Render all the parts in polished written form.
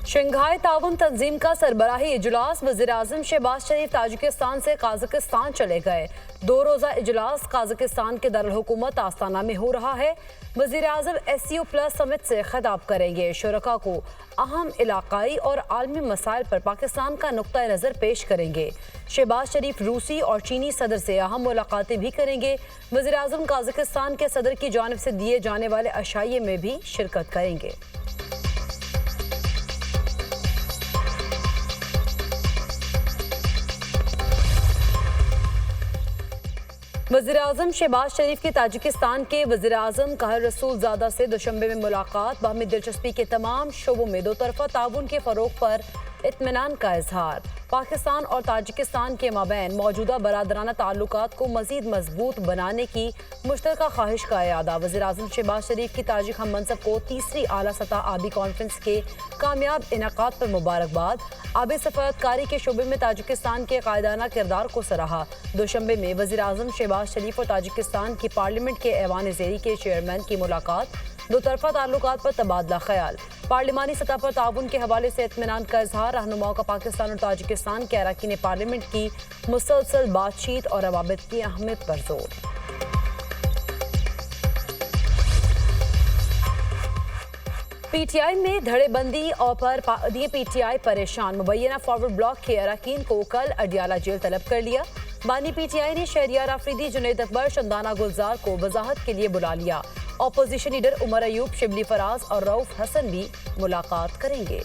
Shanghai ताउन तंजीम का सरबराही इजलास वज़ीर-ए-आज़म शहबाज शरीफ ताजिकिस्तान से काज़ाकिस्तान चले गए। 2 रोज़ा इजलास काज़ाकिस्तान के दारुल हुकूमत आस्ताना में हो रहा है। वज़ीर-ए-आज़म SCO प्लस समिट से खिताब करेंगे। शुरका को अहम इलाकाई और आलमी मसाइल पर पाकिस्तान का नुक्ता नज़र पेश करेंगे। शहबाज शरीफ रूसी और चीनी सदर से अहम मुलाकातें भी करेंगे। वज़ीर-ए-आज़म काज़ाकिस्तान के सदर की जानिब से दिए जाने वाले अशाइये में भी शिरकत करेंगे। वज़ीर-ए-आज़म शहबाज शरीफ की ताजिकिस्तान के वज़ीर-ए-आज़म कहर रसूलज़ादा से दुशंबे में मुलाकात। बाहमी दिलचस्पी के तमाम शोबों में दो तरफ़ा ताउन के फ़रोग़ पर इत्मीनान का इजहार। पाकिस्तान और ताजिकिस्तान के माबैन मौजूदा बरादराना ताल्लुकात को मज़ीद मजबूत बनाने की मुश्तरका ख्वाहिश का इरादा। वज़ीर-ए-आज़म शहबाज शरीफ की ताजिक हम मनसब को तीसरी आला सतह आबी कॉन्फ्रेंस के कामयाब इनेकाद पर मुबारकबाद। आबी सफारतकारी के शोबे में ताजिकिस्तान के कायदाना किरदार को सराहा। दुशंबे में वज़ीर-ए-आज़म शहबाज शरीफ और ताजिकिस्तान की पार्लियामेंट के ऐवान ज़ेरी के चेयरमैन की मुलाकात। दो तरफा ताल्लुकात पर तबादला ख्याल। पार्लिमानी सतह पर ताउन के हवाले से इत्मीनान का इजहार। रहनुमाओं का पाकिस्तान और ताजिकिस्तान के अरकान पार्लियामेंट की मुसलसल बातचीत और रवाबित की अहमियत पर जोर। PTI में धड़ेबंदी और पर PTI परेशान। मुबैना फॉरवर्ड ब्लॉक के अरकान को कल अडियाला जेल तलब कर लिया। बानी PTI ने शहरियार आफरीदी, जुनैद अकबर, शंदाना गुलजार को वजाहत के लिए बुला लिया। ऑपोजिशन लीडर उमर अयूब, शिबली फराज और रऊफ हसन भी मुलाकात करेंगे।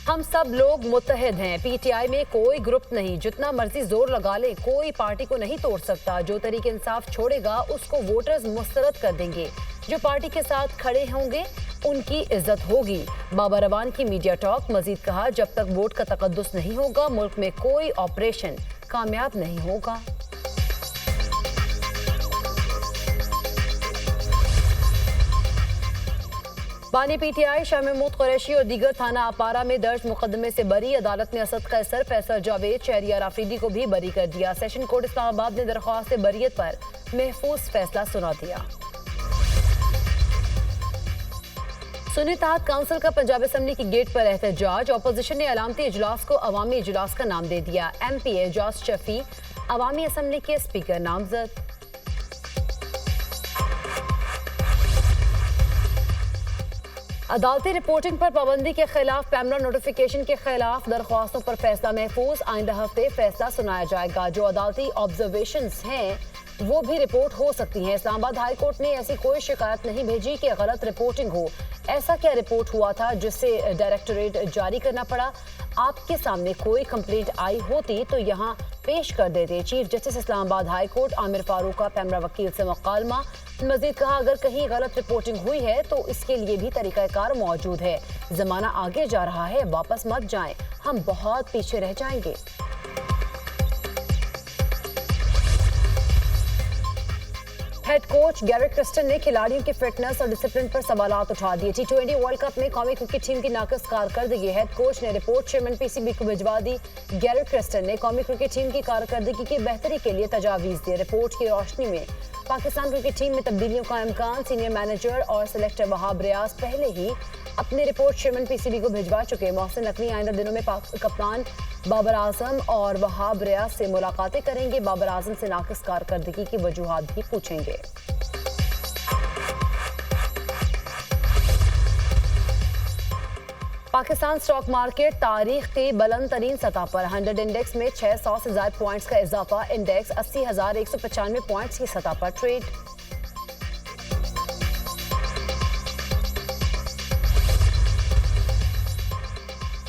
हम सब लोग मुत्तहिद हैं। PTI में कोई ग्रुप नहीं, जितना मर्जी जोर लगा ले कोई पार्टी को नहीं तोड़ सकता। जो तरीके इंसाफ छोड़ेगा उसको वोटर्स मुस्तरद कर देंगे। जो पार्टी के साथ खड़े होंगे उनकी इज्जत होगी। बाबा रवान की मीडिया टॉक। मजीद कहा, जब तक वोट का तकद्दुस नहीं होगा मुल्क में कोई ऑपरेशन कामयाब नहीं होगा। बानी PTI शाह महमूद कुरैशी और दीगर थाना अपारा में दर्ज मुकदमे से बरी। अदालत ने असद कैसर, फैसल जावेद, शहरियार आफरीदी को भी बरी कर दिया। सेशन कोर्ट इस्लामाबाद ने दरख्वास्त बरीयत पर महफूज फैसला सुना दिया। सुन्नी इत्तेहाद काउंसिल का पंजाब असम्बली की गेट पर एहतजाज। अपोजिशन ने अलामती इजलास को अवामी इजलास का नाम दे दिया। MP एजाज शफी अवामी असम्बली के स्पीकर नामजद। अदालती रिपोर्टिंग पर पाबंदी के खिलाफ पैमरा नोटिफिकेशन के खिलाफ दरख्वास्तों पर फैसला महफूज। आइंदा हफ्ते फैसला सुनाया जाएगा। जो अदालती ऑब्जर्वेशंस हैं वो भी रिपोर्ट हो सकती हैं। इस्लामाबाद हाई कोर्ट ने ऐसी कोई शिकायत नहीं भेजी कि गलत रिपोर्टिंग हो। ऐसा क्या रिपोर्ट हुआ था जिससे डायरेक्टोरेट जारी करना पड़ा? आपके सामने कोई कंप्लेंट आई होती तो यहाँ पेश कर देते। Chief justice Islamabad high court Aamir Farooq का पैमरा वकील से मुकालमा। मजीद कहा, अगर कहीं गलत रिपोर्टिंग हुई है तो इसके लिए भी तरीकाकार मौजूद है। जमाना आगे जा रहा है, वापस मत जाएं, हम बहुत पीछे रह जाएंगे। हेड कोच गैरेट क्रिस्टन ने खिलाड़ियों की फिटनेस और डिसिप्लिन पर सवालात उठा दिए। T20 वर्ल्ड कप में कौमी क्रिकेट टीम की नाकस कारकर्दगी। हेड कोच ने रिपोर्ट चेयरमैन PCB को भिजवा दी। गैरेट क्रिस्टन ने कौमी क्रिकेट टीम की कारकर्दगी की बेहतरी के लिए तजावीज़ दी। रिपोर्ट की रोशनी में पाकिस्तान क्रिकेट टीम में तब्दीलियों का इम्कान। सीनियर मैनेजर और सिलेक्टर वहाब रियाज पहले ही अपनी रिपोर्ट चेयरमैन PCB को भिजवा चुके। मोहसिन नकवी आइंदा दिनों में कप्तान बाबर आजम और वहाब रियाज से मुलाकातें करेंगे। बाबर आजम से नाकिस कारकर्दगी की वजूहात भी पूछेंगे। पाकिस्तान स्टॉक मार्केट तारीख के बुलंद तरीन सतह पर 100 इंडेक्स में 600 से ज्यादा पॉइंट्स का इजाफा। इंडेक्स 80,195 पॉइंट्स की सतह पर ट्रेड।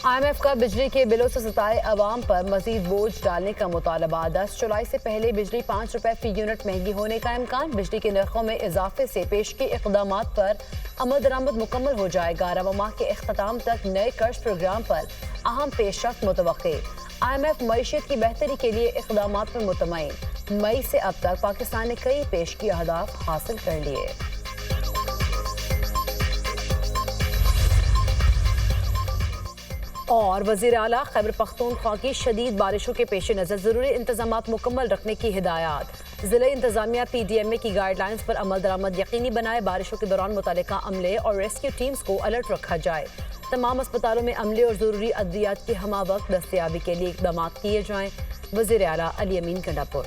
IMF का बिजली के बिलों से सताए अवाम पर मजीद बोझ डालने का मुतालबा। 10 जुलाई से पहले बिजली 5 रुपए फी यूनिट महंगी होने का इम्कान। बिजली के नरखों में इजाफे से पेश के इक़दामात पर अमल दरामद मुकम्मल हो जाएगा। रवा माह के इख्तिताम तक नए कर्ज प्रोग्राम पर अहम पेशरफ्त मुतवक्के। IMF मईशत की बेहतरी के लिए इक़दामात पर मुतमईन। मई से अब तक पाकिस्तान ने कई पेश की अहदाफ हासिल कर लिए। और वज़ीर आला खैबर पख्तूनख्वा की शदीद बारिशों के पेश नज़र ज़रूरी इंतजामात मुकम्मल रखने की हिदायत। जिला इंतजामिया PDMA की गाइडलाइंस पर अमल दरामद यकीनी बनाए। बारिशों के दौरान मुतल्लिका अमले और रेस्क्यू टीम्स को अलर्ट रखा जाए। तमाम अस्पतालों में अमले और ज़रूरी अद्वियात की हमा वक्त दस्तयाबी के लिए इकदाम किए जाएँ। वज़ीर आला अली अमीन गंडापुर।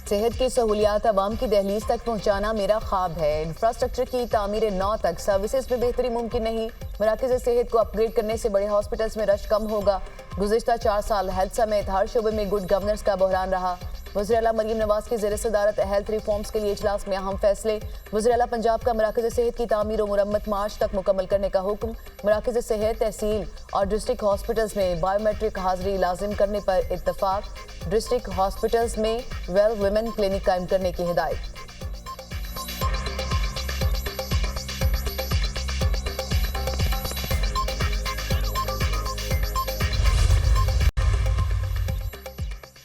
सेहत की सहूलियात आवाम की दहलीज तक पहुँचाना मेरा ख्वाब है। इंफ्रास्ट्रक्चर की तामीर 9 तक सर्विसेज में बेहतरी मुमकिन नहीं। मराकज़ सेहत को अपग्रेड करने से बड़े हॉस्पिटल्स में रश कम होगा। गुज़िश्ता 4 साल हेल्थ समेत हर शोबे में गुड गवर्नेंस का बहरान रहा। वज़ीर आला मरीम नवाज की ज़ेर सदारत हेल्थ रिफॉर्म्स के लिए इजलास में अहम फैसले। वज़ीर आला पंजाब का मराकज़ सेहत की तामीर और मुरम्मत मार्च तक मुकम्मल करने का हुक्म। मराकज़ सेहत, तहसील और डिस्ट्रिक्ट हॉस्पिटल्स में बायोमेट्रिक हाजिरी लाजिम करने पर इत्तफाक। डिस्ट्रिक्ट हॉस्पिटल्स में वेल वुमेन क्लिनिक कायम करने की हिदायत।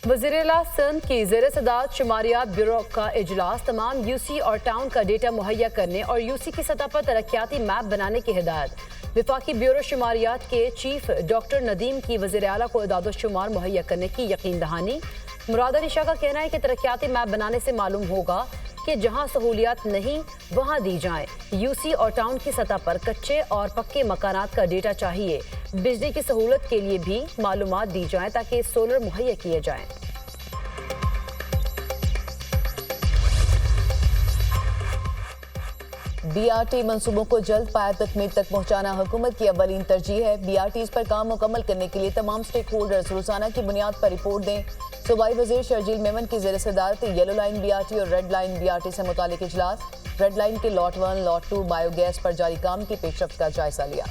वज़ीर-ए-आला सिंध की ज़ेर सदारत शुमारियात ब्यूरो का इजलास। तमाम यूसी और टाउन का डेटा मुहैया करने और यूसी की सतह पर तरक्याती मैप बनाने की हिदायत। विफाकी ब्यूरो शुमारियात के चीफ डॉक्टर नदीम की वज़ीर-ए-आला को इदाद शुमार मुहैया करने की यकीन दहानी। मुराद अली शाह का कहना है कि तरक्याती मैप बनाने से मालूम होगा कि जहां सहूलियात नहीं वहां दी जाएं। यूसी और टाउन की सतह पर कच्चे और पक्के मकानात का डेटा चाहिए। बिजली की सहूलत के लिए भी मालूमात दी जाएं ताकि सोलर मुहैया किए जाएं। BRT मंसूबों को जल्द पाया तकमील तक पहुंचाना हुकूमत की अवलीन तरजीह है। BRTs पर काम मुकम्मल करने के लिए तमाम स्टेक होल्डर्स रोजाना की बुनियाद पर रिपोर्ट दें। सूबाई वज़ीर शर्जील मेमन की ज़ेर सदारत येलो लाइन BRT और रेड लाइन BRT से मुतालिक इजलास। रेड लाइन के लॉट 1, लॉट 2 बायोगैस पर जारी काम की पेशरफ्त का जायजा लिया।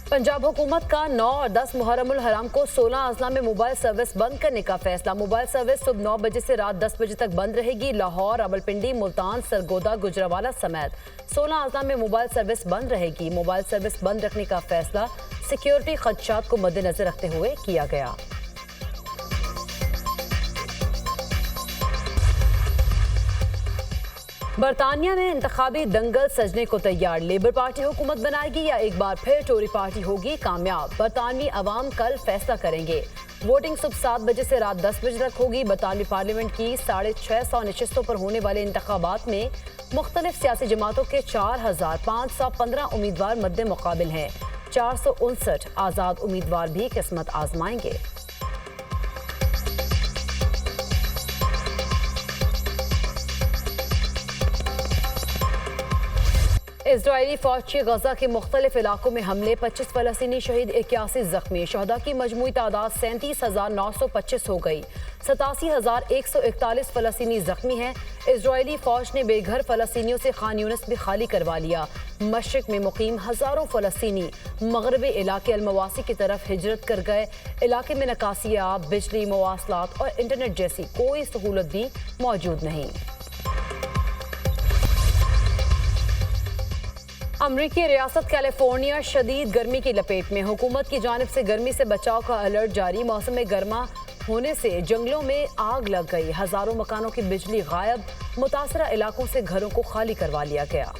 पंजाब हुकूमत का 9 और 10 मुहर्रमुल हराम को 16 अजला में मोबाइल सर्विस बंद करने का फैसला। मोबाइल सर्विस सुबह 9 बजे से रात 10 बजे तक बंद रहेगी। लाहौर, रावलपिंडी, मुल्तान, सरगोदा, गुजरावाला समेत 16 अजला में मोबाइल सर्विस बंद रहेगी। मोबाइल सर्विस बंद रखने का फैसला सिक्योरिटी खदशात को मद्देनजर रखते हुए किया गया। बरतानिया में इंतखाबी दंगल सजने को तैयार। लेबर पार्टी हुकूमत बनाएगी या एक बार फिर टोरी पार्टी होगी कामयाब। बरतानवी अवाम कल फैसला करेंगे। वोटिंग सुबह 7 बजे से रात 10 बजे तक होगी। बरतानवी पार्लियामेंट की 650 नशिस्तों पर होने वाले इंतखाबात में मुख्तलिफ सियासी जमातों के 4515 उम्मीदवार मद्दे मुकाबिल हैं। 459 आज़ाद उम्मीदवार भी किस्मत आजमाएंगे। इजरायली फौज के गजा के मुख्तलिफ इलाकों में हमले, 25 फलस्तीनी शहीद, 81 जख्मी। शहदा की मजमूई तादाद 37,925 हो गई। 87,141 फलस्तीनी जख्मी हैं। इजरायली फौज ने बेघर फलस्तीनियों से खान यूनिस भी खाली करवा लिया। मशरिक में मुकीम हजारों फलस्तीनी मगरबी इलाके अलमवासी की तरफ हिजरत कर गए। इलाके में नकासियाब, बिजली, मवासलात और इंटरनेट जैसी कोई सहूलत भी मौजूद नहीं। अमरीकी रियासत कैलिफोर्निया शदीद गर्मी की लपेट में। हुकूमत की जानिब से गर्मी से बचाव का अलर्ट जारी। मौसम गर्मा होने से जंगलों में आग लग गई। हजारों मकानों की बिजली गायब। मुतासरा इलाकों से घरों को खाली करवा लिया गया।